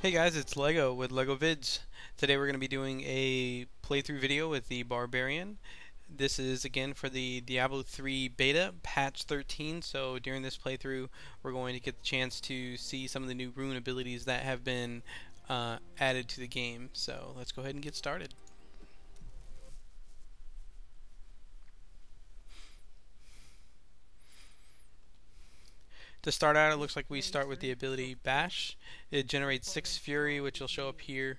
Hey guys, it's Lego with Lego Vids. Today we're going to be doing a playthrough video with the Barbarian. This is again for the Diablo 3 beta, patch 13, so during this playthrough we're going to get the chance to see some of the new rune abilities that have been added to the game. So let's go ahead and get started. To start out, it looks like we start with the ability Bash. It generates 6 Fury, which will show up here,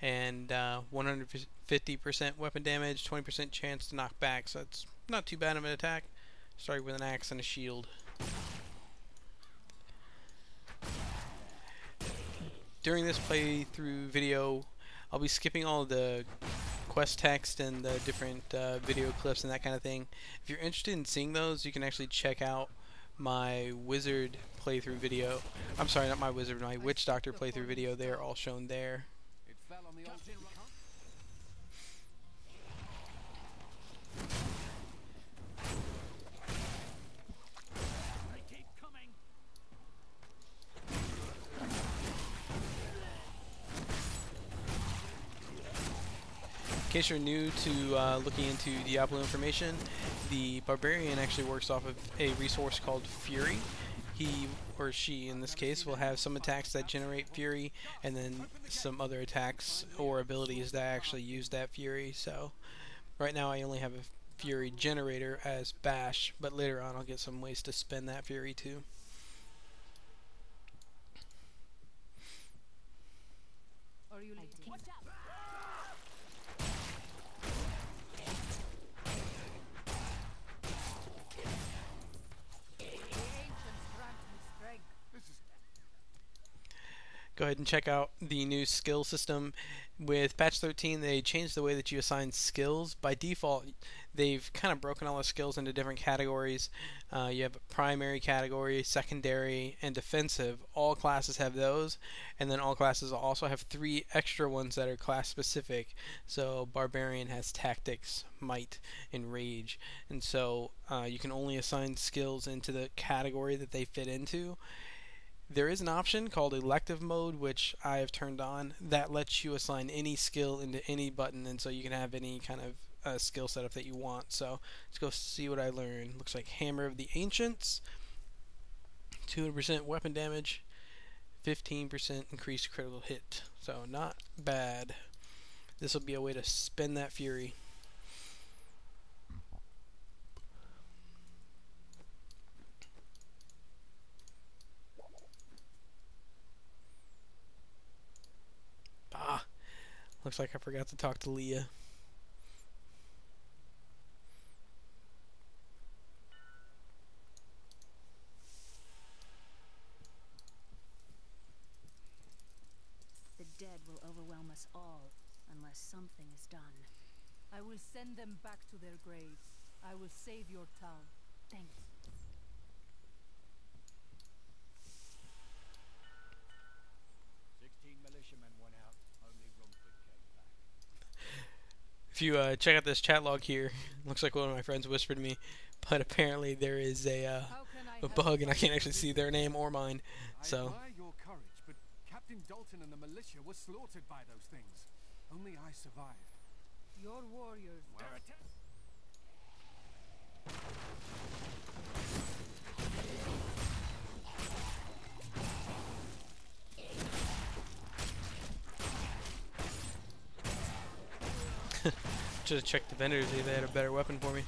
and 150% weapon damage, 20% chance to knock back, so it's not too bad of an attack. Starting with an axe and a shield. During this playthrough video, I'll be skipping all of the quest text and the different video clips and that kind of thing. If you're interested in seeing those, you can actually check out my wizard playthrough video. I'm sorry, not my wizard, my witch doctor playthrough video. They're all shown there. In case you're new to looking into Diablo information, the Barbarian actually works off of a resource called Fury. He, or she in this case, will have some attacks that generate Fury, and then some other attacks or abilities that actually use that Fury. So right now I only have a Fury generator as Bash, but later on I'll get some ways to spend that Fury too. Go ahead and check out the new skill system. With patch 13, they changed the way that you assign skills. By default, they've kind of broken all the skills into different categories. You have a primary category, secondary, and defensive. All classes have those, and then all classes also have 3 extra ones that are class specific. So Barbarian has tactics, might, and rage, and so you can only assign skills into the category that they fit into. There is an option called elective mode, which I have turned on, that lets you assign any skill into any button, and so you can have any kind of skill setup that you want. So let's go see what I learned. Looks like Hammer of the Ancients, 200% weapon damage, 15% increased critical hit. So not bad. This will be a way to spend that Fury. Ah, looks like I forgot to talk to Leah. The dead will overwhelm us all, unless something is done. I will send them back to their graves. I will save your town. Thanks. If you check out this chat log here, looks like one of my friends whispered to me, but apparently there is a bug and I can't actually see their name or mine. So. I admire your courage, but Captain Dalton and the militia were slaughtered by those things. Only I survived. Your warriors. Should have checked the vendors if they had a better weapon for me.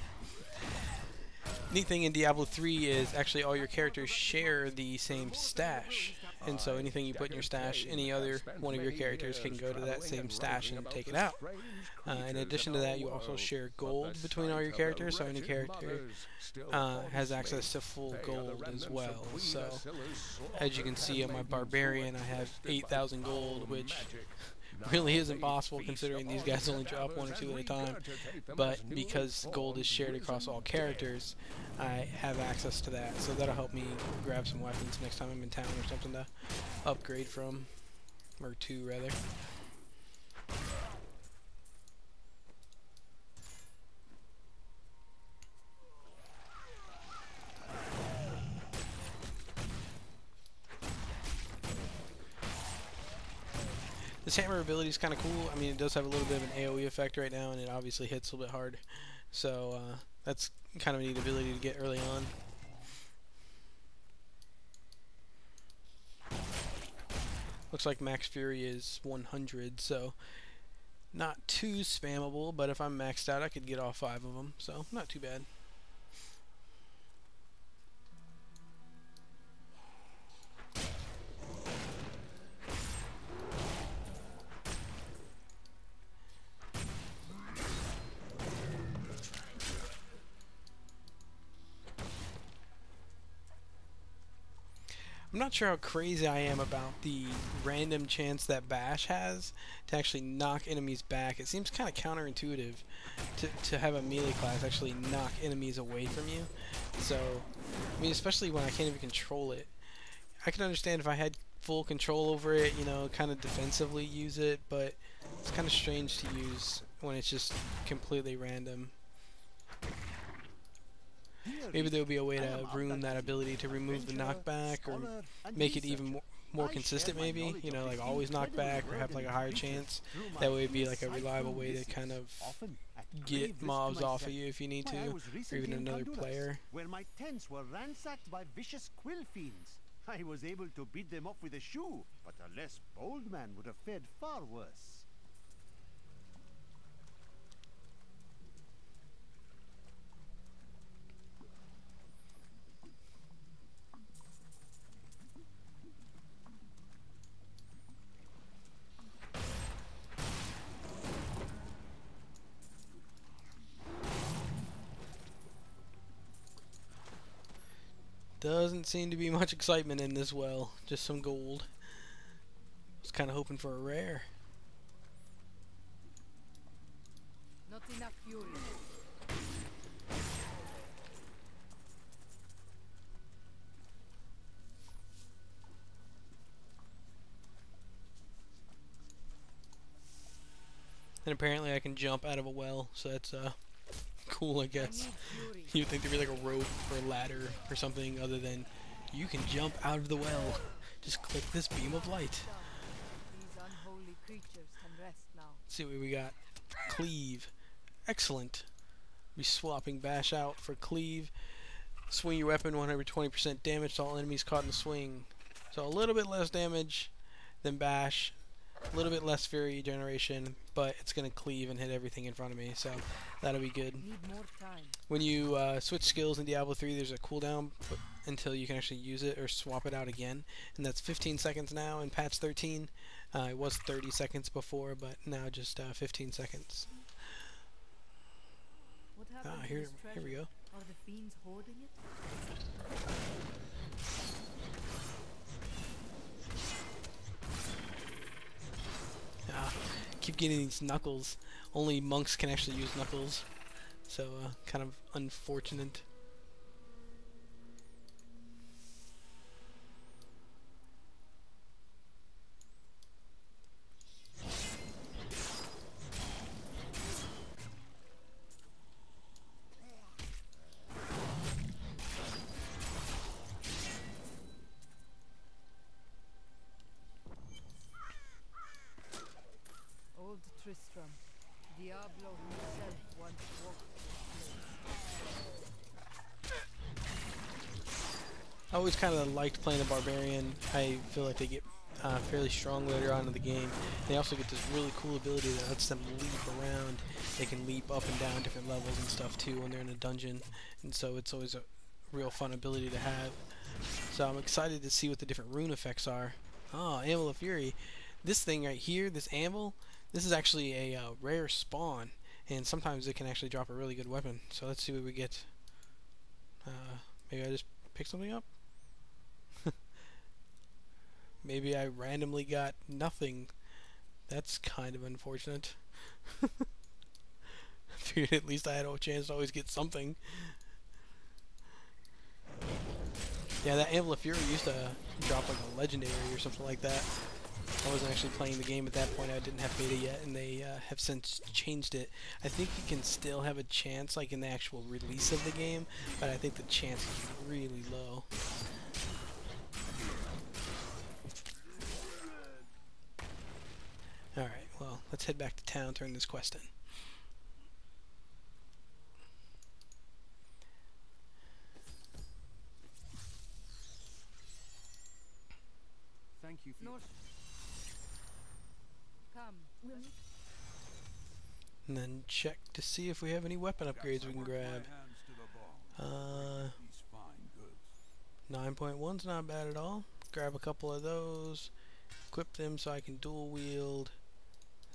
Neat thing in Diablo 3 is actually all your characters share the same stash, and so anything you put in your stash, any other one of your characters can go to that same stash and take it out. In addition to that, you also share gold between all your characters, so any character has access to full gold as well. So as you can see on my Barbarian, I have 8,000 gold, which really isn't possible considering these guys only drop 1 or 2 at a time, but because gold is shared across all characters, I have access to that, so that'll help me grab some weapons next time I'm in town or something to upgrade from, or to rather. This hammer ability is kind of cool. I mean, it does have a little bit of an AoE effect right now, and it obviously hits a little bit hard. So that's kind of a neat ability to get early on. Looks like max fury is 100, so not too spammable, but if I'm maxed out I could get all 5 of them, so not too bad. I'm not sure how crazy I am about the random chance that Bash has to actually knock enemies back. It seems kind of counterintuitive to have a melee class actually knock enemies away from you. So, I mean, especially when I can't even control it. I can understand if I had full control over it, you know, kind of defensively use it, but it's kind of strange to use when it's just completely random. Maybe there'll be a way to ruin that ability to remove the knockback or make it even more consistent, maybe, you know, like always knock back or have like a higher chance. That would be like a reliable way to kind of get mobs off of you if you need to, or even another player. Where my tents were ransacked by vicious quill fiends. I was able to beat them off with a shoe, but a less bold man would have fared far worse. Doesn't seem to be much excitement in this well, just some gold. Was kind of hoping for a rare. Not enough fury. And apparently I can jump out of a well, so that's cool, I guess. You'd think there'd be like a rope or a ladder or something other than you can jump out of the well. Just click this beam of light. These unholy creatures can rest now. Let's see what we got. Cleave. Excellent. Be swapping Bash out for Cleave. Swing your weapon 120% damage to all enemies caught in the swing. So a little bit less damage than Bash. A little bit less fury generation, but it's going to cleave and hit everything in front of me, so that'll be good. Need more time. When you switch skills in Diablo 3, there's a cooldown until you can actually use it or swap it out again, and that's 15 seconds now in patch 13. It was 30 seconds before, but now just 15 seconds. What happened to Here this treasure? we go. Are the fiends hoarding it? Keep getting these knuckles. Only monks can actually use knuckles, so kind of unfortunate. Old Tristram. Diablo himself once walked this place. I always kind of liked playing the Barbarian. I feel like they get fairly strong later on in the game. They also get this really cool ability that lets them leap around. They can leap up and down different levels and stuff too when they're in a dungeon, and so it's always a real fun ability to have. So I'm excited to see what the different rune effects are. Oh, Anvil of Fury. This thing right here, this anvil, this is actually a rare spawn, and sometimes it can actually drop a really good weapon. So let's see what we get. Maybe I just picked something up? Maybe I randomly got nothing. That's kind of unfortunate. Figured at least I had a chance to always get something. Yeah, that Anvil of Fury used to drop like a legendary or something like that. I wasn't actually playing the game at that point. I didn't have beta yet, and they have since changed it. I think you can still have a chance, like in the actual release of the game, but I think the chance is really low. let's head back to town, turn this quest in. Thank you for No. Come. And then check to see if we have any weapon upgrades we can grab. 9.1's not bad at all. Grab a couple of those, equip them so I can dual wield,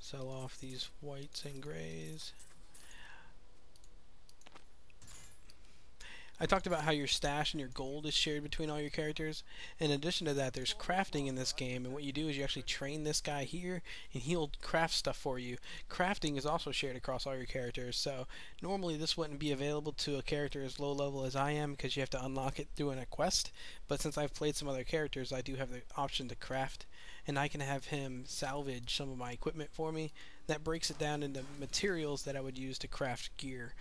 sell off these whites and grays. I talked about how your stash and your gold is shared between all your characters. In addition to that, there's crafting in this game, and what you do is you actually train this guy here, and he'll craft stuff for you. Crafting is also shared across all your characters, so normally this wouldn't be available to a character as low level as I am because you have to unlock it through a quest, but since I've played some other characters, I do have the option to craft, and I can have him salvage some of my equipment for me. That breaks it down into materials that I would use to craft gear.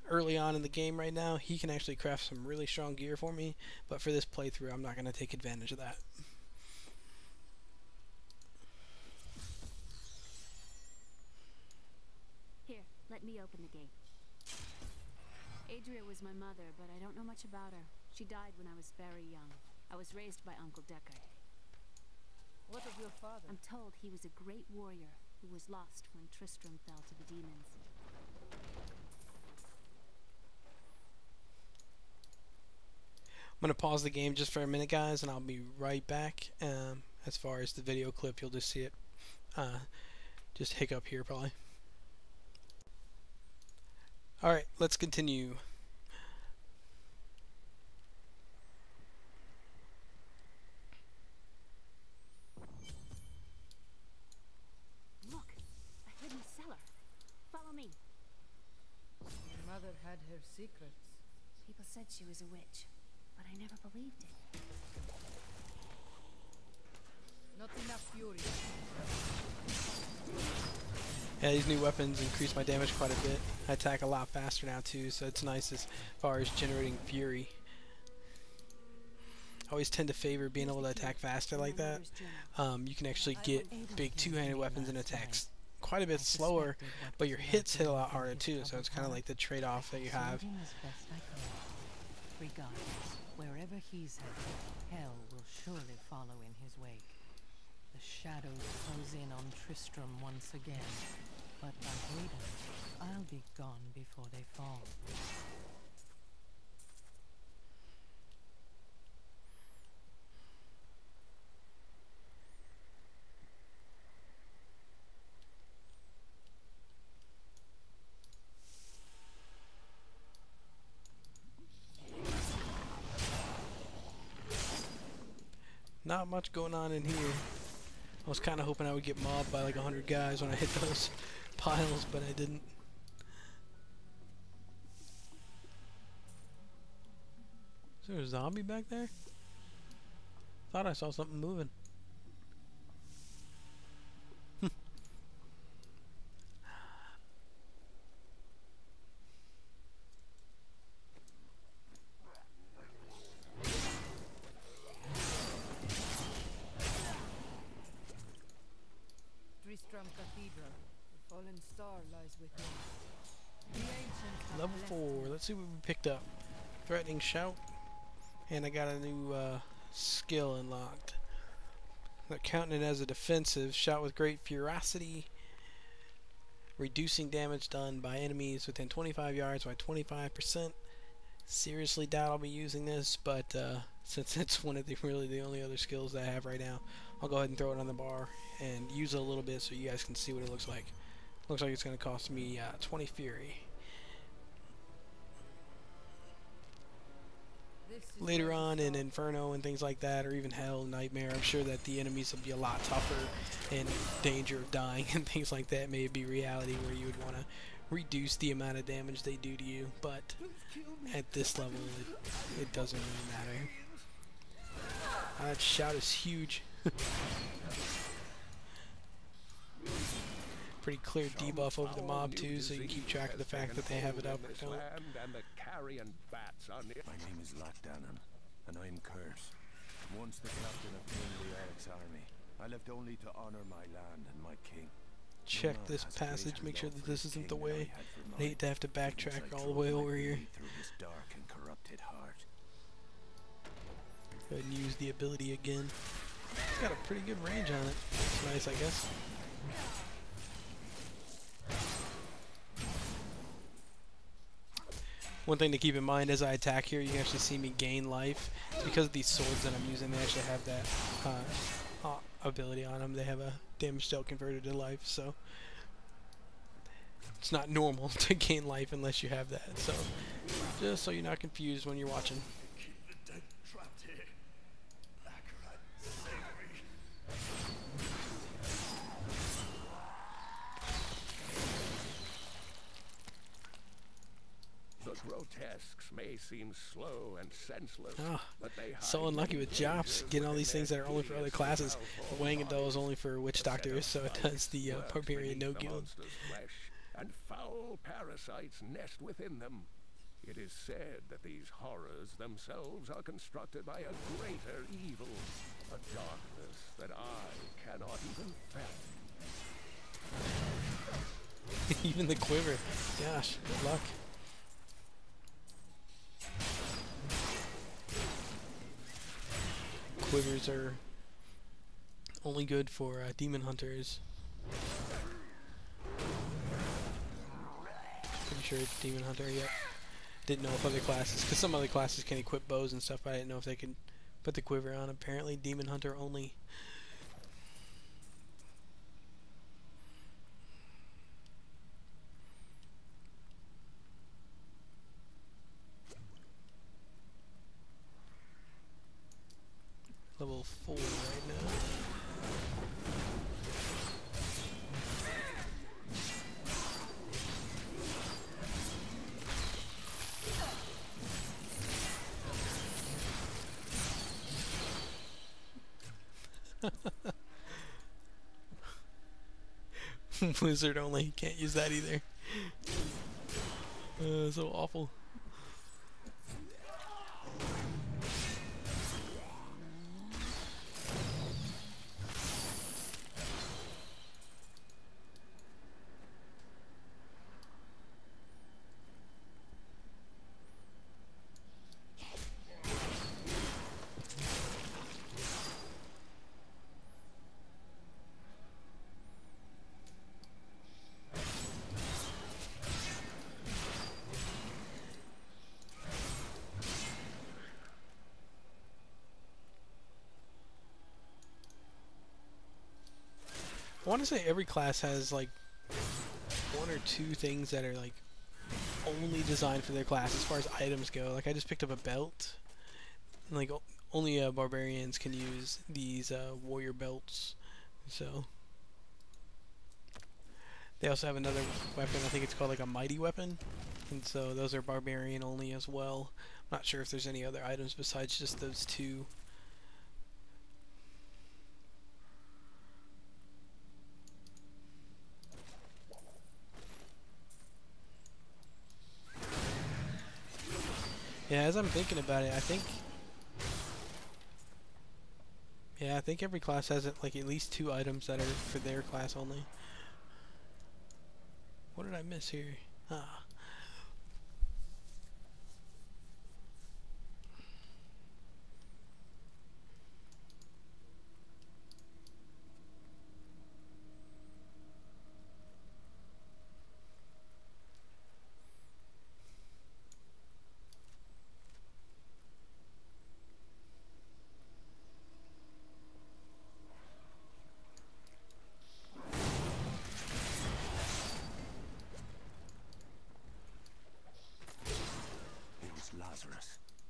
Early on in the game right now, he can actually craft some really strong gear for me, but for this playthrough, I'm not going to take advantage of that. Here, let me open the gate. Adria was my mother, but I don't know much about her. She died when I was very young. I was raised by Uncle Deckard. What of your father? I'm told he was a great warrior who was lost when Tristram fell to the demons. I'm going to pause the game just for a minute, guys, and I'll be right back. As far as the video clip, you'll just see it just hiccup here probably. Alright, let's continue. Look, a hidden cellar. Follow me. Your mother had her secrets. People said she was a witch, but I never believed it. Not enough fury. Yeah, these new weapons increase my damage quite a bit. I attack a lot faster now too, so it's nice as far as generating fury. I always tend to favor being able to attack faster like that. You can actually get big two-handed weapons and attacks quite a bit slower, but your hits hit a lot harder too, so it's kind of like the trade-off that you have. Regardless, wherever he's headed, hell will surely follow in his wake. The shadows close in on Tristram once again, but like Raiden, I'll be gone before they fall. Not much going on in here. I was kind of hoping I would get mobbed by like 100 guys when I hit those piles, but I didn't. Is there a zombie back there? Thought I saw something moving. Tristram Cathedral. The fallen star lies within. The ancients have Level blessed 4. Let's see what we picked up. Threatening shout. And I got a new skill unlocked. They're counting it as a defensive. Shout with great ferocity. Reducing damage done by enemies within 25 yards by 25%. Seriously doubt I'll be using this, but since it's one of the really the only other skills that I have right now, I'll go ahead and throw it on the bar and use it a little bit so you guys can see what it looks like. Looks like it's going to cost me 20 fury. This is Later where on we in start. Inferno and things like that, or even Hell, Nightmare, I'm sure that the enemies will be a lot tougher and danger of dying and things like that may be reality where you would want to reduce the amount of damage they do to you, but at this level it doesn't really matter. That shout is huge. Pretty clear debuff over the mob too, so you can keep track of the fact that they have it up or don't. My name is Lockdown, and I'm cursed. Once the captain of King Learic's army, I left only to honor my land and my king. check this passage, make sure that this isn't the way. I hate to have to backtrack all the way over here. Dark and corrupted heart. Go ahead and use the ability again. It's got a pretty good range on it. It's nice, I guess. One thing to keep in mind as I attack here, you can actually see me gain life. It's because of these swords that I'm using, they actually have that ability on them. They have a damage dealt converted to life, so it's not normal to gain life unless you have that. So just so you're not confused when you're watching. Grotesques may seem slow and senseless, but they so unlucky with Jops getting all these things that are only for other classes. The Wangado is only for witch doctors, so it does the Barbarian no guild. And foul parasites nest within them. It is said that these horrors themselves are constructed by a greater evil, a darkness that I cannot even fathom. Even the quiver. Gosh, good luck. Quivers are only good for demon hunters. Pretty sure it's demon hunter. Yep. Didn't know if other classes, because some other classes can equip bows and stuff, but I didn't know if they could put the quiver on. Apparently, demon hunter only. Level 4 right now. Wizard only. Can't use that either. So awful. I want to say every class has like one or two things that are like only designed for their class as far as items go. Like I just picked up a belt. And, like only barbarians can use these warrior belts. So they also have another weapon. I think it's called like a mighty weapon. And so those are barbarian only as well. I'm not sure if there's any other items besides just those two. Yeah, as I'm thinking about it, I think every class has like at least two items that are for their class only. What did I miss here? Ah.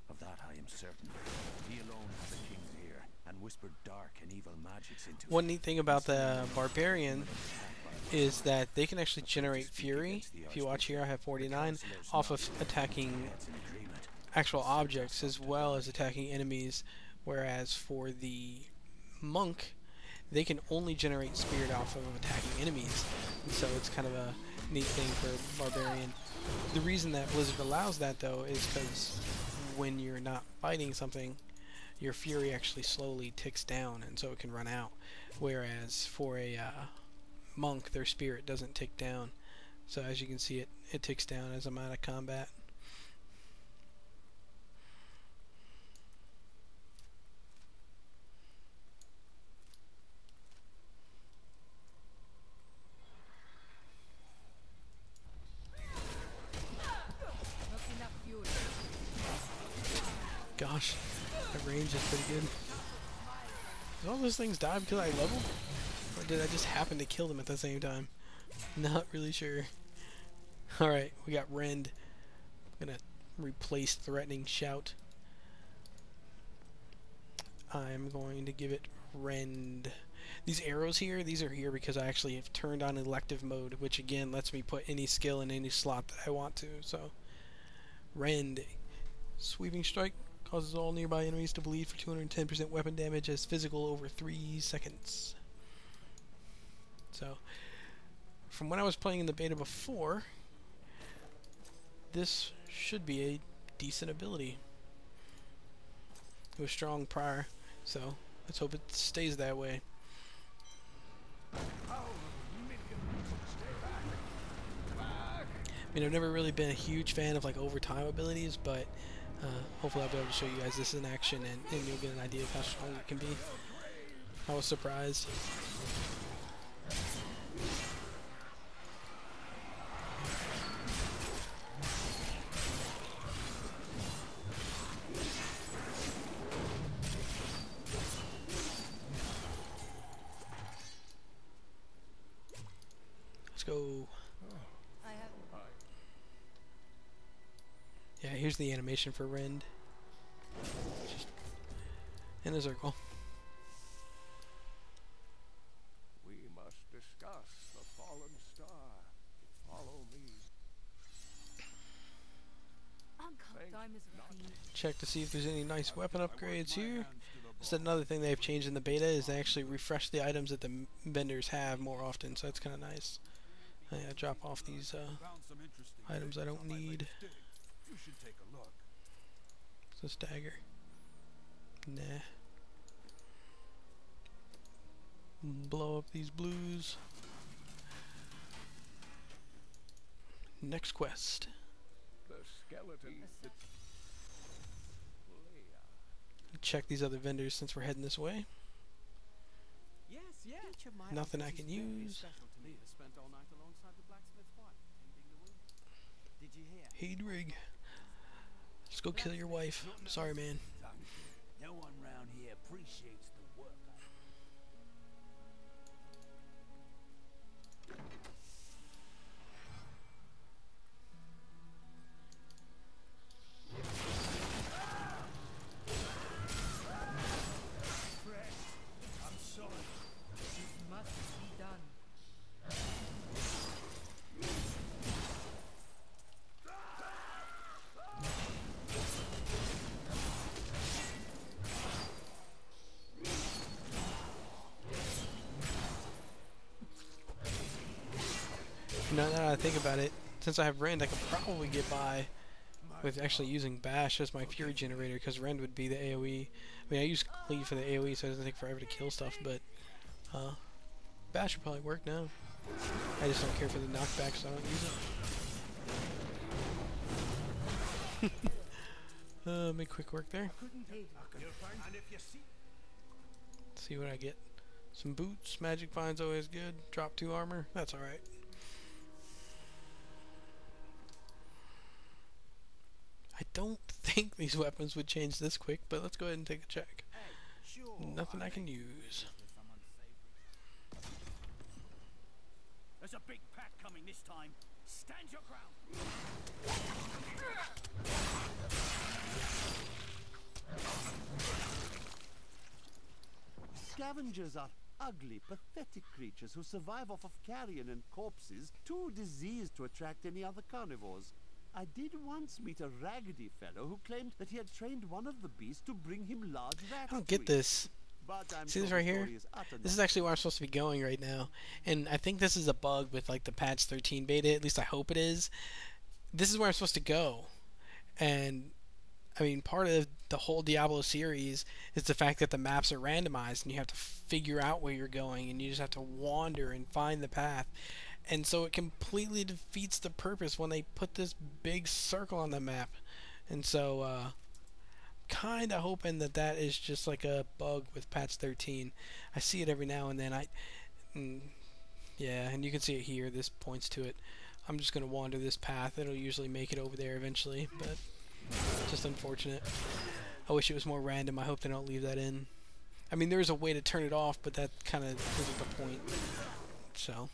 Of that I am certain. He alone has a king's ear and whispered dark and evil magics into One neat thing about the Barbarian is that they can actually generate fury. If you watch here, I have 49 off of attacking actual objects as well as attacking enemies, whereas for the monk, they can only generate spirit off of attacking enemies. And so it's kind of a neat thing for Barbarian. The reason that Blizzard allows that though is because when you're not fighting something, your fury actually slowly ticks down and so it can run out. Whereas for a monk, their spirit doesn't tick down. So as you can see, it ticks down as I'm out of combat. Gosh, that range is pretty good. Did all those things die because I leveled? Or did I just happen to kill them at the same time? Not really sure. Alright, we got Rend. I'm gonna replace Threatening Shout. I'm going to give it Rend. These arrows here, these are here because I actually have turned on elective mode, which again lets me put any skill in any slot that I want to. So, Rend. Sweeping Strike causes all nearby enemies to bleed for 210% weapon damage as physical over 3 seconds. So, from when I was playing in the beta before, this should be a decent ability. It was strong prior, so let's hope it stays that way. I mean, I've never really been a huge fan of like overtime abilities, but hopefully I'll be able to show you guys this in action, and you'll get an idea of how strong it can be. I was surprised. Let's go. Yeah, here's the animation for Rend. Just in a circle. We must discuss the fallen star. Follow me. Check to see if there's any nice weapon upgrades here. This is another thing they've changed in the beta, is they actually refresh the items that the vendors have more often, so that's kind of nice. Yeah, drop off these items I don't need. You should take a look. It's a dagger. Nah. Blow up these blues. Next quest. The skeleton. Check these other vendors since we're heading this way. Yes, yeah. Nothing I can use. Spent all night alongside the blacksmith's wife, tending the wound. Did you hear? Hey, Drig. Let's go kill your wife. Sorry, man. No one round here appreciates the work. I'm sorry. This must be done. Now that I think about it, since I have Rend, I could probably get by with actually using Bash as my Fury generator, because Rend would be the AoE. I mean, I use Cleave for the AoE, so it doesn't take forever to kill stuff, but Bash would probably work now. I just don't care for the knockback, so I don't use it. Make quick work there. See what I get. Some boots, magic finds always good. Drop 2 armor, that's alright. I don't think these weapons would change this quick, but let's go ahead and take a check. Nothing I can use. There's a big pack coming this time. Stand your ground. Scavengers are ugly, pathetic creatures who survive off of carrion and corpses, too diseased to attract any other carnivores. I did once meet a raggedy fellow who claimed that he had trained one of the beasts to bring him large rats. I don't get this. See this right here? This is actually where I'm supposed to be going right now. And I think this is a bug with like the patch 13 beta, at least I hope it is. This is where I'm supposed to go. And I mean, part of the whole Diablo series is the fact that the maps are randomized and you have to figure out where you're going and you just have to wander and find the path. And so it completely defeats the purpose when they put this big circle on the map. And so, kind of hoping that that is just like a bug with patch 13. I see it every now and then. Yeah, and you can see it here. This points to it. I'm just going to wander this path. It'll usually make it over there eventually, but just unfortunate. I wish it was more random. I hope they don't leave that in. I mean, there's a way to turn it off, but that kind of isn't the point. So.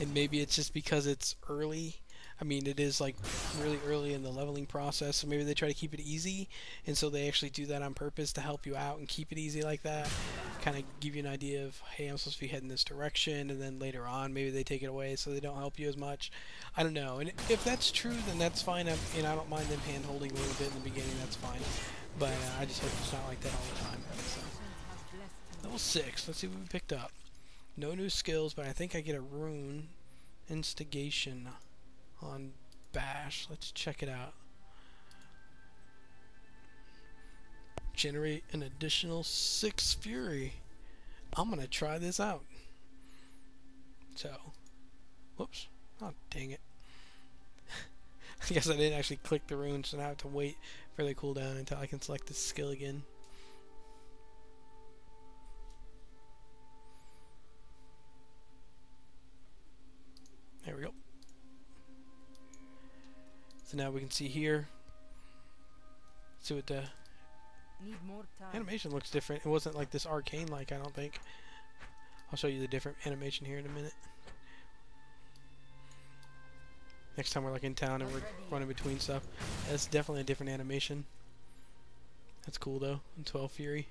And maybe it's just because it's early. I mean, it is like really early in the leveling process, so maybe they try to keep it easy, and so they actually do that on purpose to help you out and keep it easy like that. Kind of give you an idea of, hey, I'm supposed to be heading this direction, and then later on, maybe they take it away so they don't help you as much. I don't know. And if that's true, then that's fine. I don't mind them hand-holding a little bit in the beginning. That's fine. But I just hope it's not like that all the time. So. Level 6. Let's see what we picked up. No new skills, but I think I get a rune. Instigation on Bash. Let's check it out. Generate an additional 6 fury. I'm gonna try this out. So, whoops. Oh, dang it. I guess I didn't actually click the rune, so now I have to wait for the cooldown until I can select this skill again. There we go. So now we can see here. See what the animation looks different. It wasn't like this arcane-like, I don't think. I'll show you the different animation here in a minute. Next time we're like in town and we're running between stuff. That's definitely a different animation. That's cool though. In 12 Fury.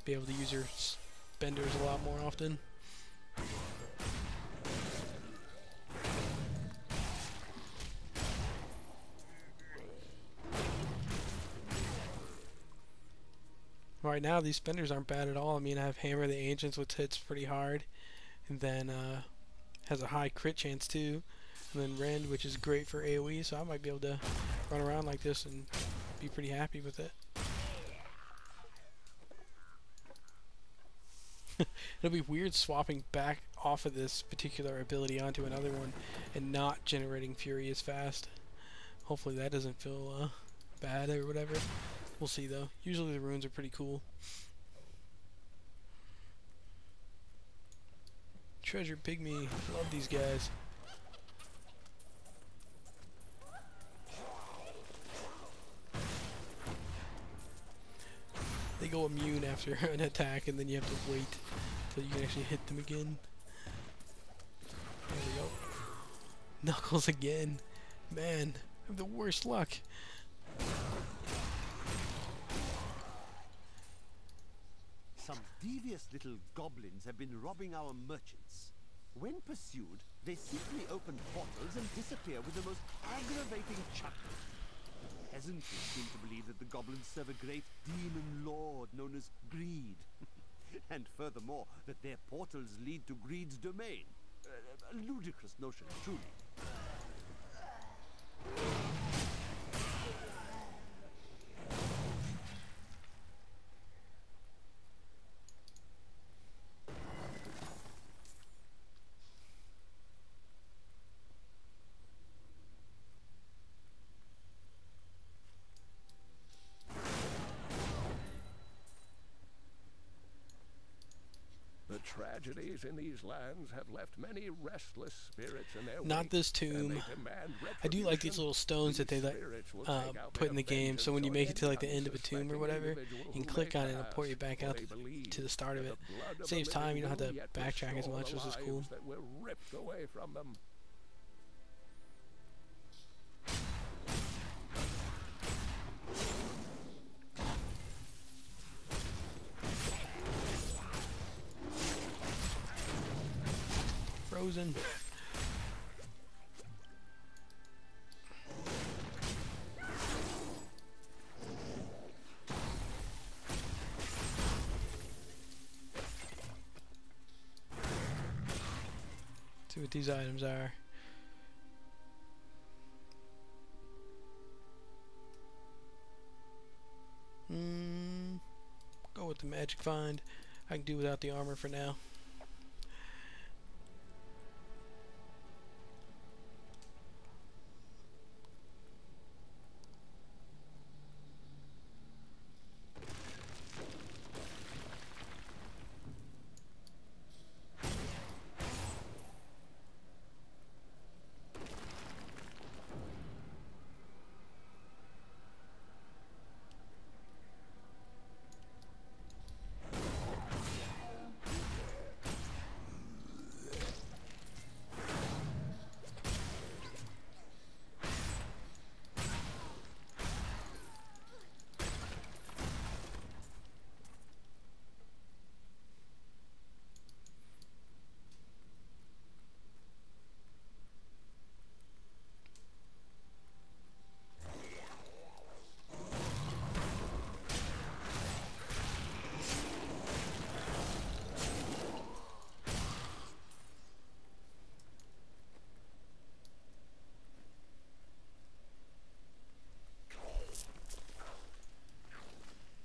Be able to use your benders a lot more often. Right now these spenders aren't bad at all. I mean, I have Hammer the Ancients, which hits pretty hard, and then has a high crit chance too, and then Rend, which is great for AoE, so I might be able to run around like this and be pretty happy with it. It'll be weird swapping back off of this particular ability onto another one and not generating Fury as fast. Hopefully that doesn't feel bad or whatever. We'll see though. Usually the runes are pretty cool. Treasure Pygmy. Love these guys. They go immune after an attack and then you have to wait till you can actually hit them again. There we go. Knuckles again. Man, I have the worst luck. Some devious little goblins have been robbing our merchants. When pursued, they simply open portals and disappear with the most aggravating chuckle. Peasantry seem to believe that the goblins serve a great demon lord known as Greed. And furthermore, that their portals lead to Greed's domain. A ludicrous notion, truly. The tragedies in these lands have left many restless spirits in their Not wake, this and they tomb. demand I do like these retribution. little stones that they These spirits will take out put in the their game, so when you vengeance make it to on like the any end of a tomb or unsuspecting whatever, individual you can who click may on it and it'll pass, port you back for out they believe to the start of that it. the blood of Saves the time, you don't have living to will yet backtrack as restore much, the which is cool. lives that were ripped away from them. Frozen. See what these items are. Go with the magic find. I can do without the armor for now.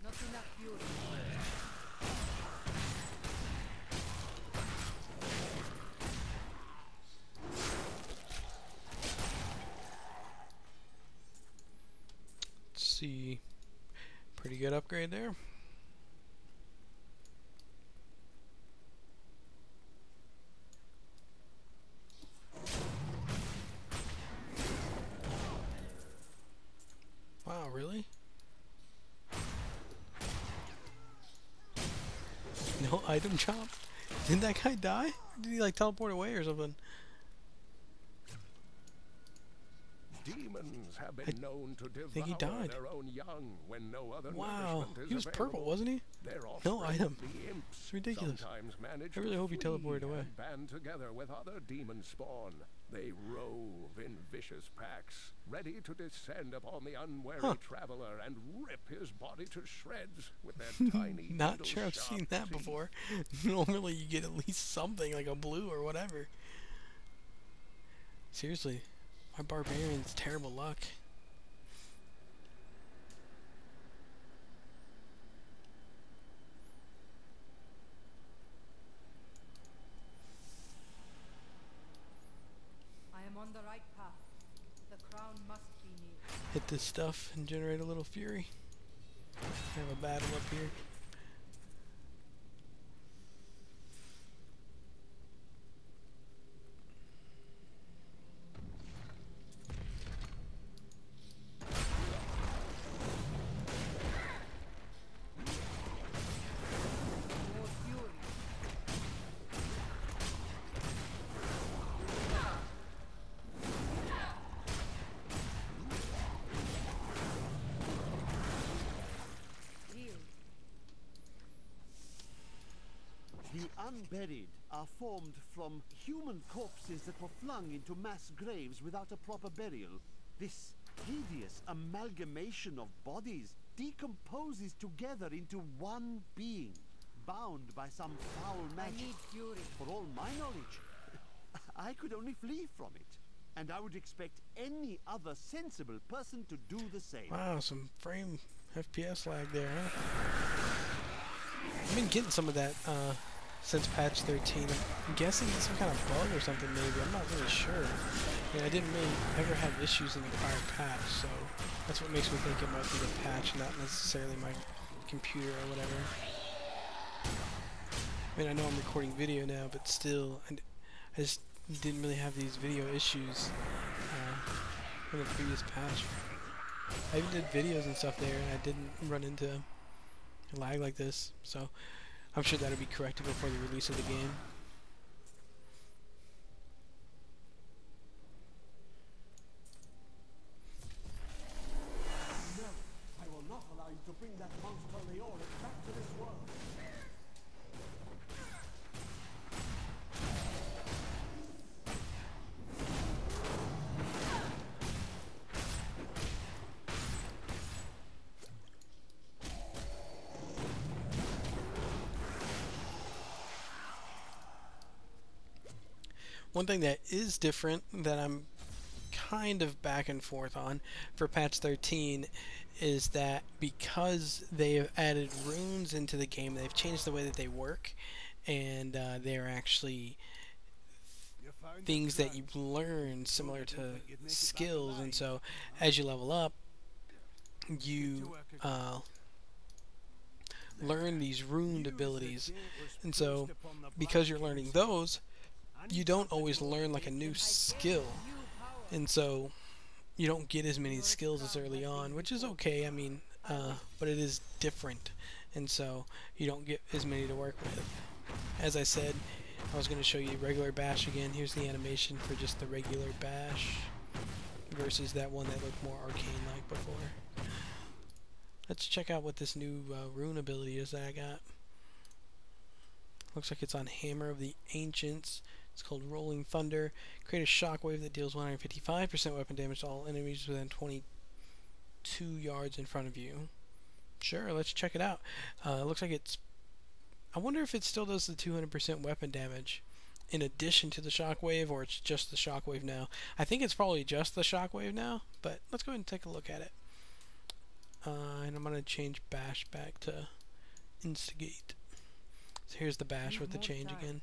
Not enough fuel. Let's see. Pretty good upgrade there. Wow, really? No item chop? Didn't that guy die? Or did he like teleport away or something? Demons have been known to think he devour died. their own young when no other Wow, nourishment is he was purple, available. wasn't he? Their No offspring, item. the imps, It's ridiculous. sometimes manage I really to hope he flee teleported away. and band together with other demon spawn. They rove in vicious packs, ready to descend upon the unwary traveler and rip his body to shreds with their tiny Not sure I've needle-sharp seen that teeth. before. Normally you get at least something like a blue or whatever. Seriously, my barbarian's terrible luck. I am on the right path. The crown must be near. Hit this stuff and generate a little fury. Have a battle up here. More fury. Heal. The unburied are formed from human corpses that were flung into mass graves without a proper burial. This hideous amalgamation of bodies decomposes together into one being, bound by some foul I magic. need fury. For all my knowledge, I could only flee from it. And I would expect any other sensible person to do the same. Wow, some frame FPS lag there, huh? I've been getting some of that since patch 13. I'm guessing it's some kind of bug or something maybe. I'm not really sure. I mean, I didn't really ever have issues in the prior patch, so that's what makes me think it might be the patch, not necessarily my computer or whatever. I mean, I know I'm recording video now, but still, I just didn't really have these video issues in the previous patch. I even did videos and stuff there, and I didn't run into lag like this, so I'm sure that'll be corrected before the release of the game. No, I will not allow you to bring that monster Leoric back to this world. One thing that is different that I'm kind of back and forth on for patch 13 is that because they have added runes into the game, they've changed the way that they work, and they're actually things that you learn similar to skills, and so as you level up, you learn these runed abilities, and so because you're learning those, you don't always learn like a new skill, and so you don't get as many skills as early on, which is okay. I mean, but it is different, and so you don't get as many to work with. As I said, I was going to show you regular bash again. Here's the animation for just the regular bash versus that one that looked more arcane-like before. Let's check out what this new rune ability is that I got. Looks like it's on Hammer of the Ancients. It's called Rolling Thunder. Create a shockwave that deals 155% weapon damage to all enemies within 22 yards in front of you. Sure, let's check it out. It looks like it's... I wonder if it still does the 200% weapon damage in addition to the shockwave, or it's just the shockwave now. I think it's probably just the shockwave now, but let's go ahead and take a look at it. And I'm going to change bash back to instigate. So here's the bash with the change again.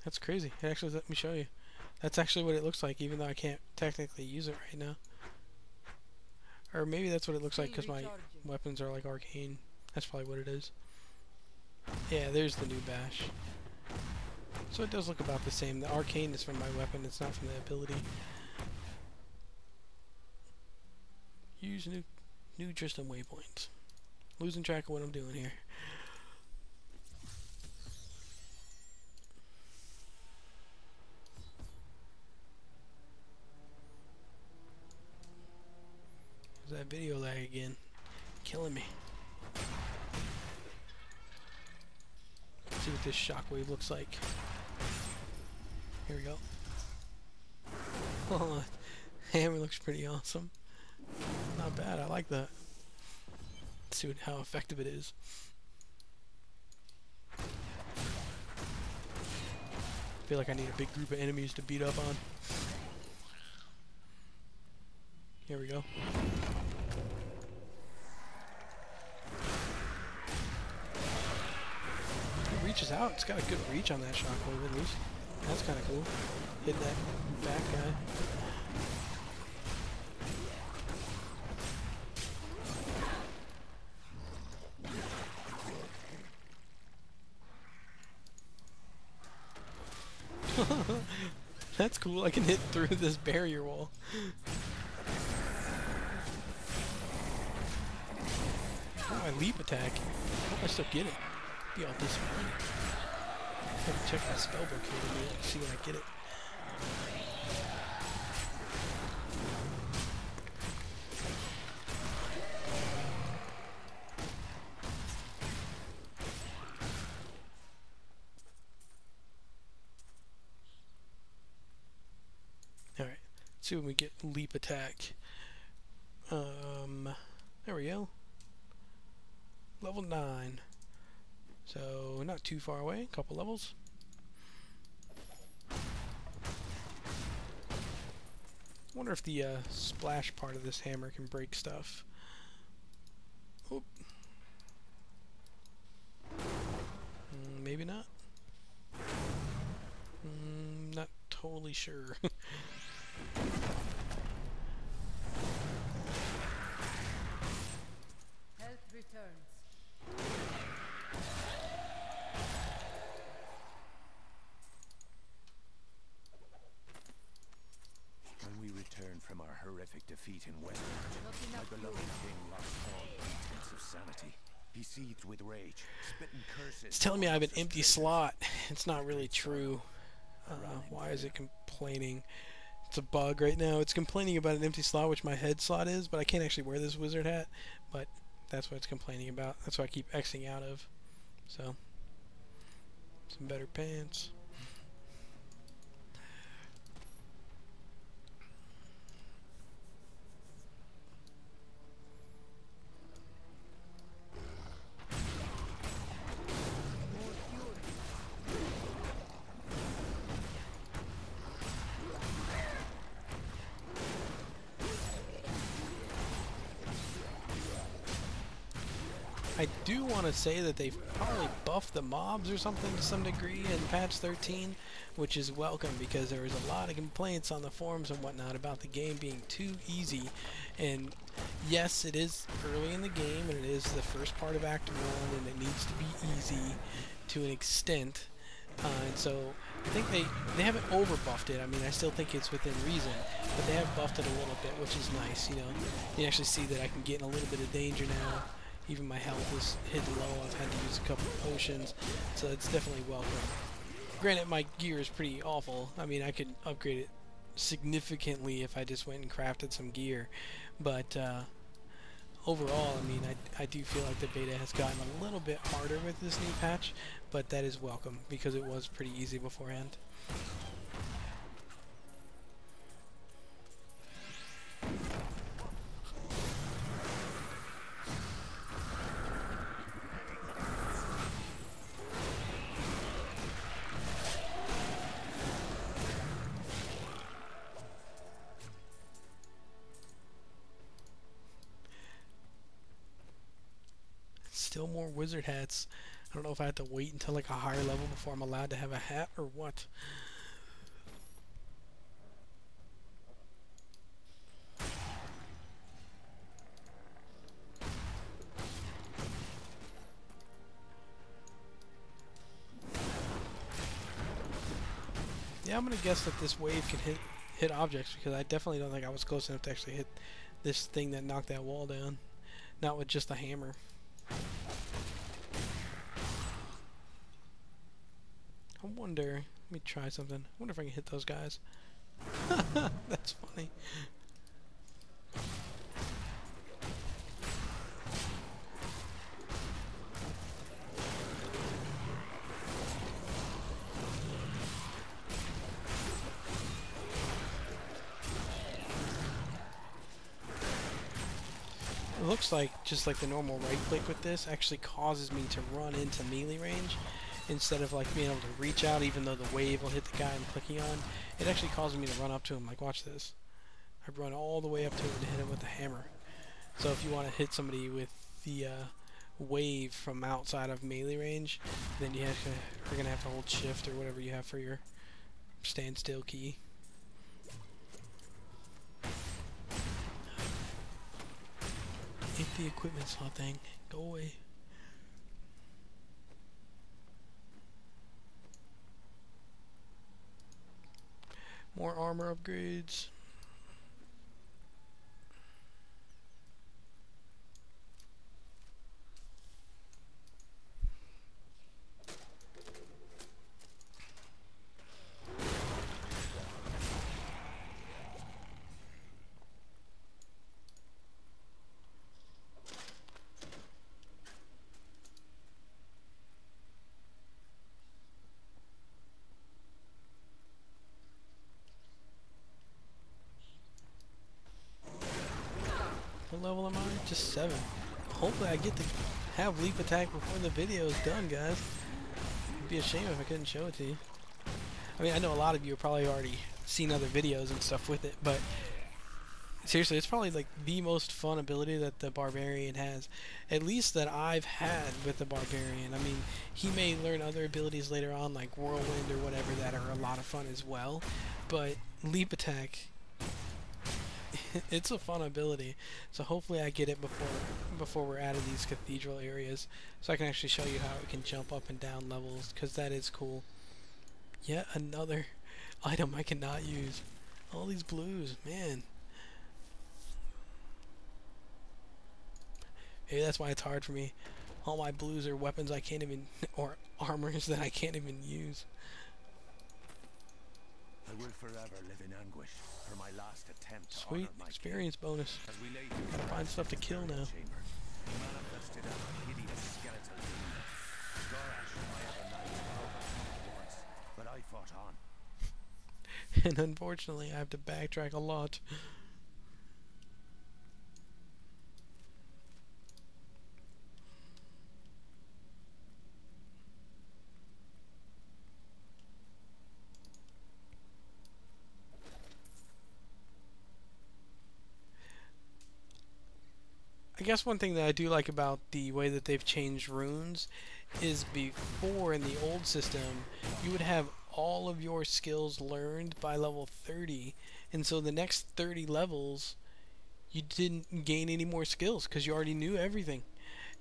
That's crazy. It actually let me show you. That's actually what it looks like, even though I can't technically use it right now. Or maybe that's what it looks like because my weapons are like arcane. That's probably what it is. Yeah, there's the new bash. So it does look about the same. The arcane is from my weapon, it's not from the ability. Use new Tristan waypoints. Losing track of what I'm doing here. There's that video lag again. Killing me. Let's see what this shockwave looks like. Here we go. Oh, hammer looks pretty awesome. Not bad, I like that. Let's see how effective it is. I feel like I need a big group of enemies to beat up on. Here we go. It reaches out. It's got a good reach on that shockwave at least. That's kind of cool. Hitting that back guy. That's cool. I can hit through this barrier wall. Oh, my leap attack. I hope I still get it. Be all disappointed. I have to check my spellbook here to see when I get it. Alright, let's see when we get leap attack. There we go. Level 9. So, not too far away, a couple levels. Wonder if the splash part of this hammer can break stuff. Oop. Maybe not. Not totally sure. Health returns. When we return from our horrific defeat in Westmarch, my beloved king lost all pretense of sanity. He seethed with rage, spitting curses. It's telling me I have an empty slot. It's not really true. Why is it complaining? It's a bug right now. It's complaining about an empty slot, which my head slot is, but I can't actually wear this wizard hat. But that's what it's complaining about. That's what I keep Xing out of. So, some better pants. I do want to say that they've probably buffed the mobs or something to some degree in patch 13, which is welcome because there was a lot of complaints on the forums and whatnot about the game being too easy. And yes, it is early in the game and it is the first part of Act 1 and it needs to be easy to an extent. And so I think they haven't over buffed it. I mean, I still think it's within reason, but they have buffed it a little bit, which is nice. You know, you actually see that I can get in a little bit of danger now. Even my health is hidden low. I've had to use a couple of potions, so it's definitely welcome. Granted, my gear is pretty awful. I mean, I could upgrade it significantly if I just went and crafted some gear, but overall, I mean, I do feel like the beta has gotten a little bit harder with this new patch, but that is welcome because it was pretty easy beforehand. Still more wizard hats. I don't know if I have to wait until like a higher level before I'm allowed to have a hat or what. Yeah, I'm gonna guess that this wave can hit objects because I definitely don't think I was close enough to actually hit this thing that knocked that wall down. Not with just a hammer. I wonder, let me try something. I wonder if I can hit those guys. That's funny. It looks like just like the normal right click with this actually causes me to run into melee range instead of like being able to reach out even though the wave will hit the guy I'm clicking on. It actually causes me to run up to him. Like, watch this. I run all the way up to him to hit him with the hammer. So if you want to hit somebody with the wave from outside of melee range, then you're going to have to hold shift or whatever you have for your standstill key. Hit the equipment slot thing. Go away. More armor upgrades. What level am I? Just 7. Hopefully I get to have leap attack before the video is done, guys. It'd be a shame if I couldn't show it to you. I mean, I know a lot of you have probably already seen other videos and stuff with it, but seriously, it's probably like the most fun ability that the Barbarian has. At least that I've had with the Barbarian. I mean, he may learn other abilities later on, like Whirlwind or whatever, that are a lot of fun as well. But leap attack, it's a fun ability. So hopefully I get it before we're out of these cathedral areas, so I can actually show you how it can jump up and down levels, because that is cool. Yet another item I cannot use. All these blues, man. Maybe that's why it's hard for me. All my blues are weapons I can't even, or armors that I can't even use. I will forever live in anguish for my last attempt to Sweet honor my experience bonus. as we lay Gotta find stuff to kill now. chamber. He manifested as a hideous skeleton demon. Gorash, my other knight, overpowered once, but I fought on. And unfortunately, I have to backtrack a lot. I guess one thing that I do like about the way that they've changed runes is before in the old system you would have all of your skills learned by level 30, and so the next 30 levels you didn't gain any more skills because you already knew everything.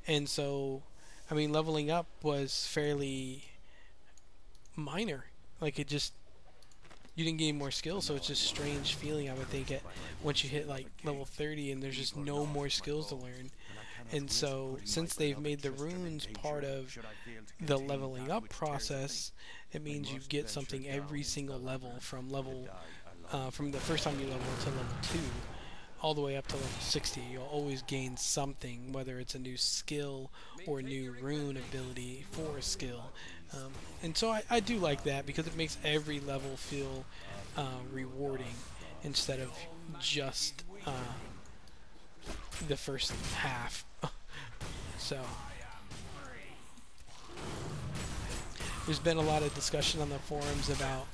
And so, I mean, leveling up was fairly minor. Like, it just, you didn't gain more skills, so it's just a strange feeling, I would think, once you hit like level 30 and there's just no more skills to learn. And so, since they've made the runes part of the leveling up process, it means you get something every single level from from the first time you level to level 2 all the way up to level 60. You'll always gain something, whether it's a new skill or a new rune ability for a skill. And so I do like that because it makes every level feel rewarding instead of just the first half. So there's been a lot of discussion on the forums about,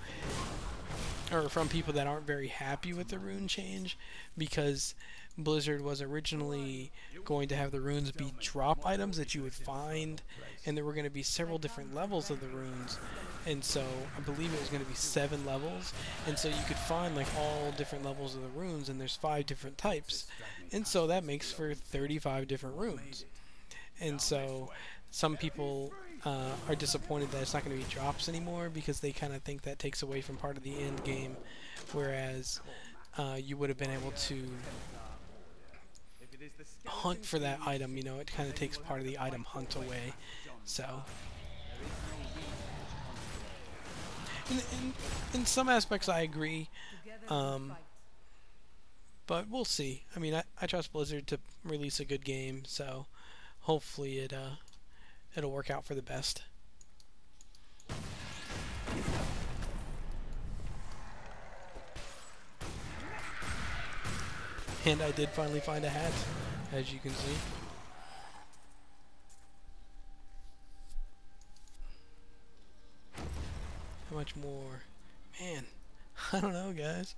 or from people that aren't very happy with the rune change, because Blizzard was originally going to have the runes be drop items that you would find, and there were going to be several different levels of the runes, and so I believe it was going to be 7 levels, and so you could find like all different levels of the runes, and there's 5 different types, and so that makes for 35 different runes. And so some people are disappointed that it's not going to be drops anymore, because they kind of think that takes away from part of the end game, whereas you would have been able to hunt for that item. You know, it kind of takes part of the item hunt away. So in some aspects I agree, but we'll see. I mean, I trust Blizzard to release a good game, so hopefully it'll work out for the best. And I did finally find a hat, as you can see. How much more? Man, I don't know, guys.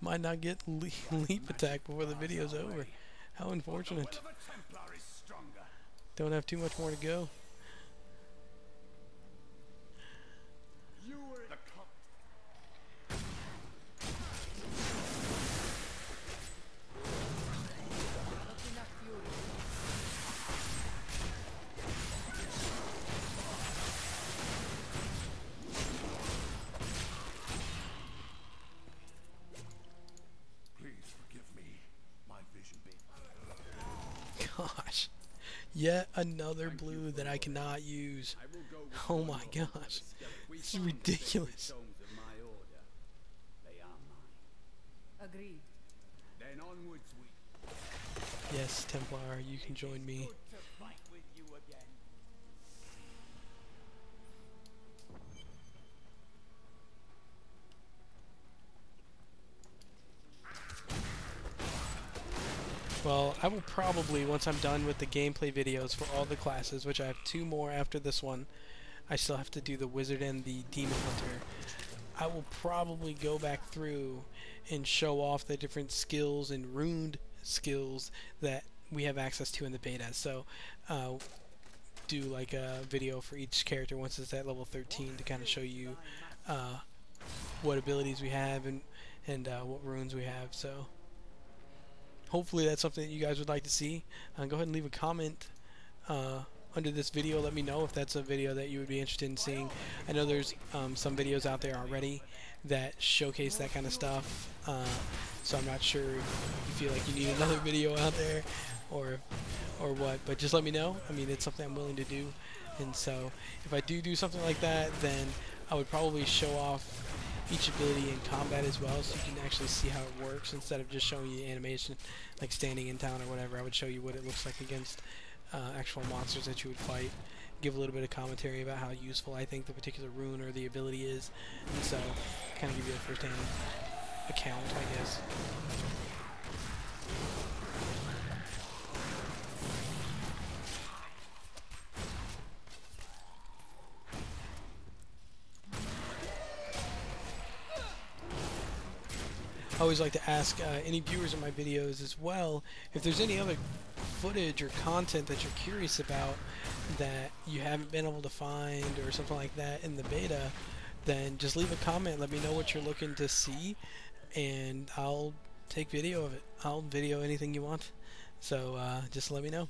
Might not get leap attack before the video's over. How unfortunate. Don't have too much more to go. Gosh, yet another blue that I cannot use. Oh my gosh, this is ridiculous. Agreed. Then onwards we. Yes, Templar, you can join me. Well, I will probably, once I'm done with the gameplay videos for all the classes, which I have 2 more after this one, I still have to do the Wizard and the Demon Hunter, I will probably go back through and show off the different skills and runed skills that we have access to in the beta. So, do like a video for each character once it's at level 13 to kind of show you what abilities we have and what runes we have. So hopefully that's something that you guys would like to see. Go ahead and leave a comment under this video. Let me know if that's a video that you would be interested in seeing. I know there's some videos out there already that showcase that kind of stuff, so I'm not sure if you feel like you need another video out there or what, but just let me know. I mean, it's something I'm willing to do, and so if I do something like that, then I would probably show off each ability in combat as well, so you can actually see how it works instead of just showing you animation like standing in town or whatever. I would show you what it looks like against actual monsters that you would fight, give a little bit of commentary about how useful I think the particular rune or the ability is, and so kind of give you a first-hand account, I guess. I always like to ask any viewers of my videos as well if there's any other footage or content that you're curious about that you haven't been able to find or something like that in the beta, then just leave a comment. Let me know what you're looking to see, and I'll take video of it. I'll video anything you want. So just let me know.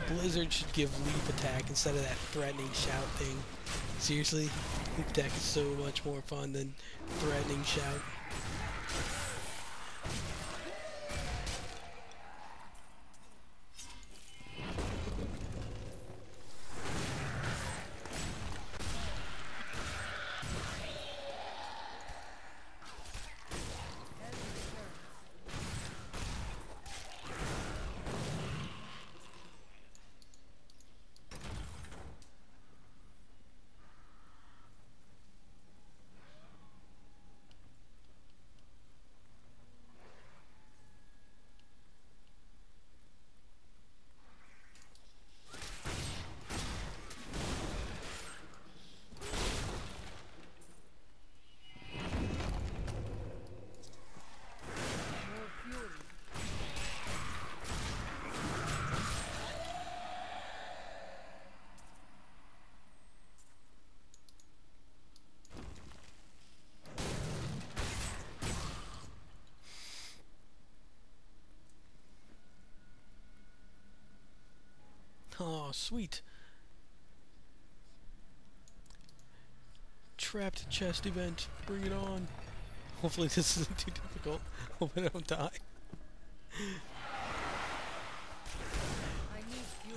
Blizzard should give leap attack instead of that threatening shout thing. Seriously, leap attack is so much more fun than threatening shout. Oh, sweet. Trapped chest event. Bring it on. Hopefully this isn't too difficult. Hope I don't die.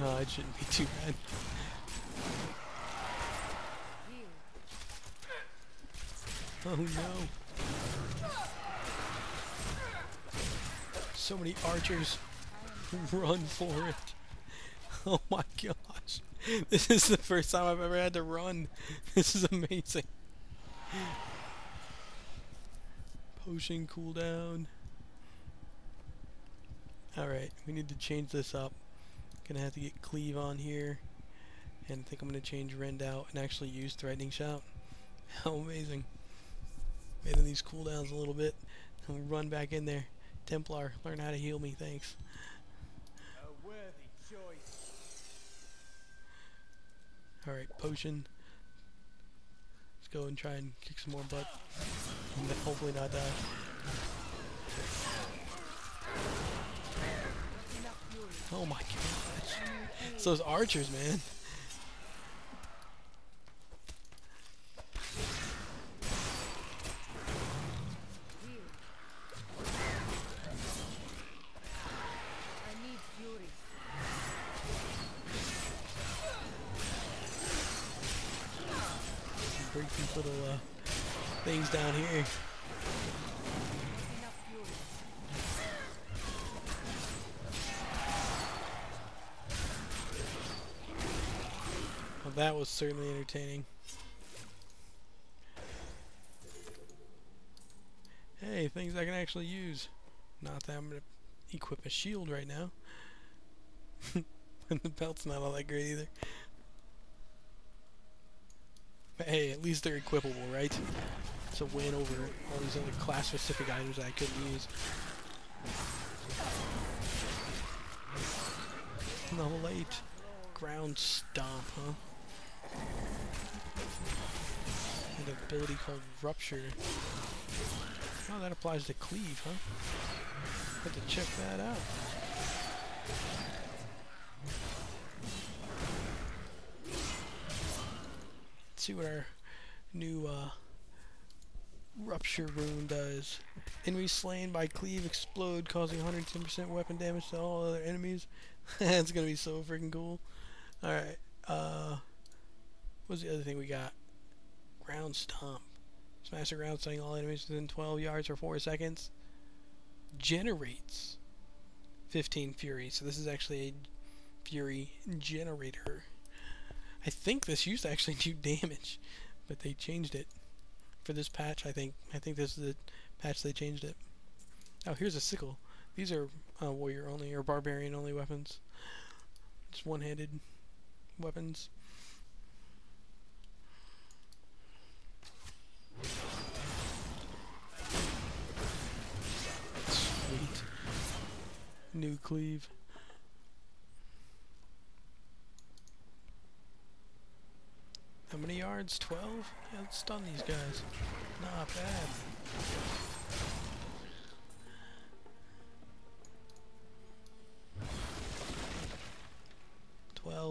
Oh, it shouldn't be too bad. Oh no. So many archers. Run for it. Oh my gosh. This is the first time I've ever had to run. This is amazing. Potion cooldown. Alright, we need to change this up. Gonna have to get cleave on here. And I think I'm gonna change rend out and actually use threatening shout. How amazing. Making these cooldowns a little bit. And we'll run back in there. Templar, learn how to heal me, thanks. A worthy choice. Alright, potion. Let's go and try and kick some more butt. And then hopefully not die. Oh my gosh. It's those archers, man. Break these little things down here. Well, that was certainly entertaining. Hey, things I can actually use. Not that I'm gonna equip a shield right now. And the belt's not all that great either. But hey, at least they're equipable, right? It's a win over all these other class-specific items that I couldn't use. Level 8. Ground Stomp, huh? An ability called Rupture. Oh, that applies to Cleave, huh? Have to check that out. Let's see what our new Rupture rune does. Enemies slain by Cleave explode, causing 110% weapon damage to all other enemies. That's gonna be so freaking cool. Alright, what's the other thing we got? Ground Stomp. Smash the ground, stunning all enemies within 12 yards for 4 seconds. Generates 15 fury. So this is actually a fury generator. I think this used to actually do damage, but they changed it for this patch. I think this is the patch they changed it. Oh, here's a sickle. These are warrior only or barbarian only weapons. Just one-handed weapons. Sweet. New cleave. How many yards? 12? Yeah, let's stun these guys. Not bad.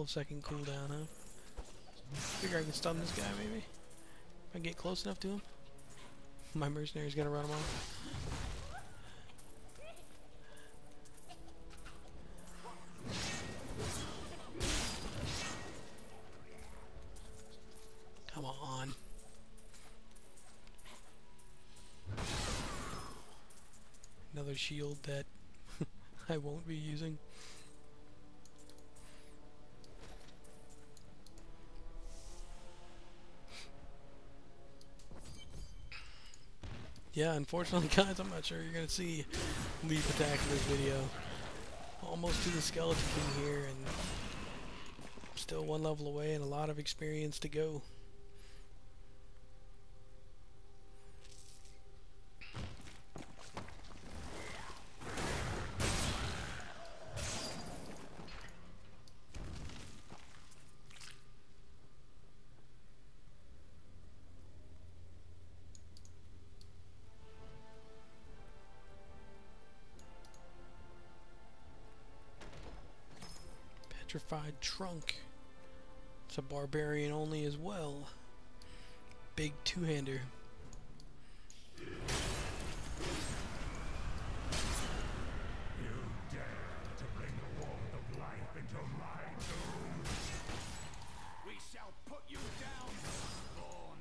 Second cooldown, huh? Figure I can stun this guy maybe. If I get close enough to him. My mercenary's gonna run him off. Come on. Another shield that I won't be using. Yeah, unfortunately, guys, I'm not sure you're gonna see leap attack in this video. Almost to the Skeleton King here, and still one level away and a lot of experience to go. Petrified Trunk. It's a barbarian only as well. Big two-hander. You dare to bring the warmth of life into my tomb? We shall put you down, spawn.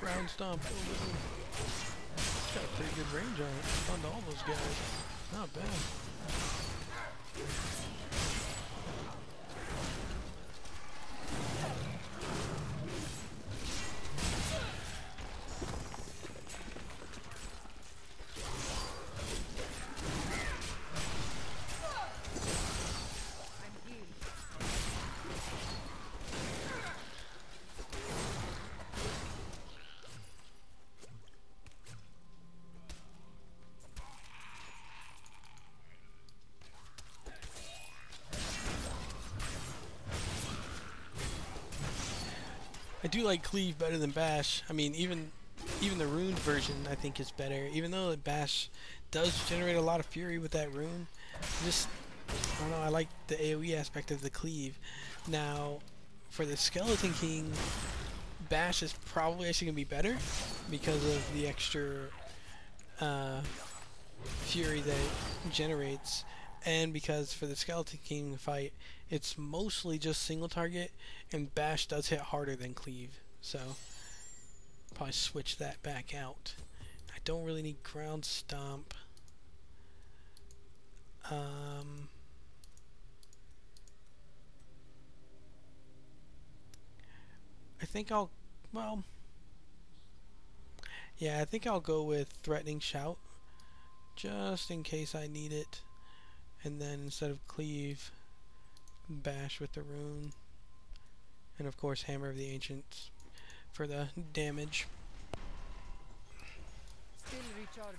Ground stomp. It's got a pretty good range on it. Stunned all those guys. Not bad. I do like Cleave better than Bash. I mean, even the runed version I think is better. Even though Bash does generate a lot of fury with that rune, just I don't know. I like the AOE aspect of the Cleave. Now, for the Skeleton King, Bash is probably actually gonna be better because of the extra fury that it generates, and because for the Skeleton King fight, it's mostly just single target, and Bash does hit harder than Cleave, so probably switch that back out. I don't really need Ground Stomp. I think I'll, well, yeah, I think I'll go with Threatening Shout, just in case I need it, and then instead of Cleave, Bash with the rune, and of course Hammer of the Ancients for the damage. Still recharging.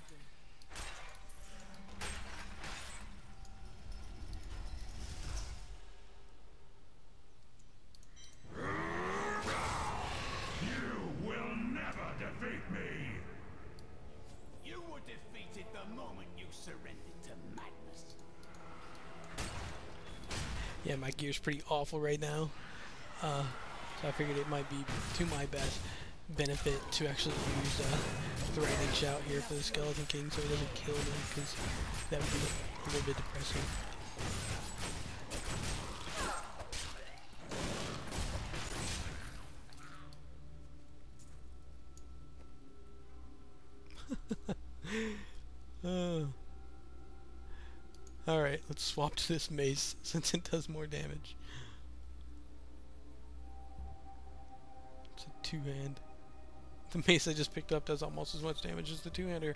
You will never defeat me! You were defeated the moment you surrendered to madness. Yeah, my gear's pretty awful right now, so I figured it might be to my best benefit to actually use Threatening Shout here for the Skeleton King so he doesn't kill me, because that would be a little bit depressing. Alright, let's swap to this mace since it does more damage. It's a two-hand. The mace I just picked up does almost as much damage as the two-hander.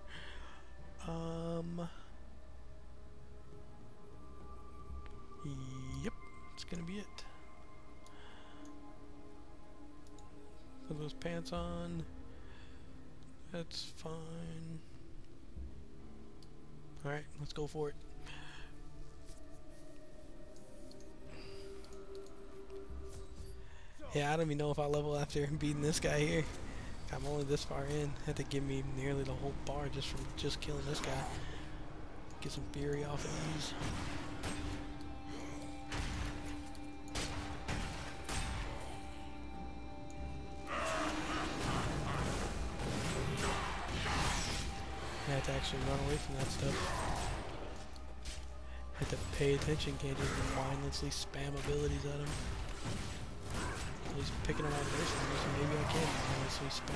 Yep, it's gonna be it. Put those pants on. That's fine. Alright, let's go for it. Yeah, I don't even know if I'll level after beating this guy here. I'm only this far in. Had to give me nearly the whole bar just from just killing this guy. Get some fury off of these. I had to actually run away from that stuff. Had to pay attention, can't just mindlessly spam abilities at him. He's picking them out of this one, so maybe I can mindlessly spam.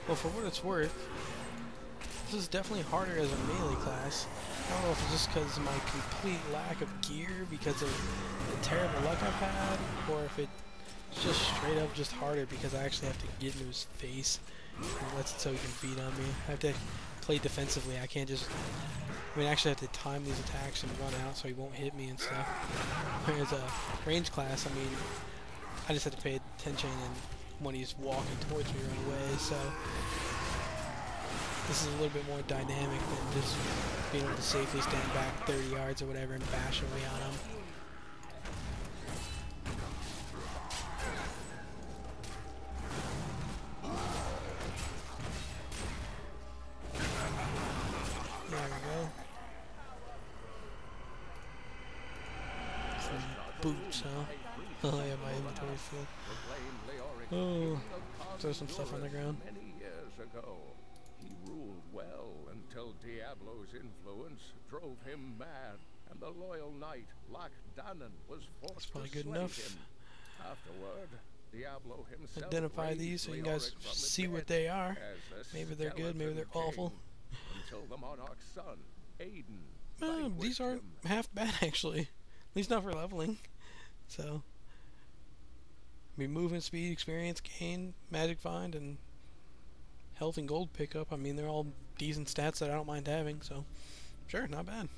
Well, for what it's worth, this is definitely harder as a melee class. I don't know if it's just because of my complete lack of gear because of the terrible luck I've had, or if it's just straight up just harder because I actually have to get into his face and lets it so he can beat on me. I have to play defensively. I can't just... I mean, I actually have to time these attacks and run out so he won't hit me and stuff. Whereas a range class, I mean, I just have to pay attention and when he's walking towards me run away, so this is a little bit more dynamic than just being able to safely stand back 30 yards or whatever and bash away on him. There we go. Some boots, huh? Oh yeah, my inventory's full. Oh, there's some stuff on the ground. Many years ago, he ruled well until Diablo's influence drove him mad, and the loyal knight Loch Dannon was forced to slay him. Afterward, Diablo himself identify these so you guys see what they are. Maybe they're good, maybe they're awful. Until the monarch's son, Aiden, these aren't half bad actually. At least not for leveling. So, I mean, movement speed, experience gain, magic find, and health and gold pickup. I mean, they're all decent stats that I don't mind having. So, sure, not bad.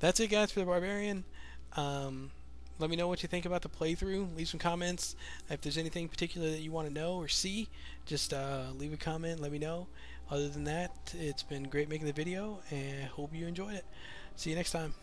That's it, guys, for the Barbarian. Let me know what you think about the playthrough. Leave some comments. If there's anything particular that you want to know or see, just leave a comment. Let me know. Other than that, it's been great making the video, and I hope you enjoyed it. See you next time.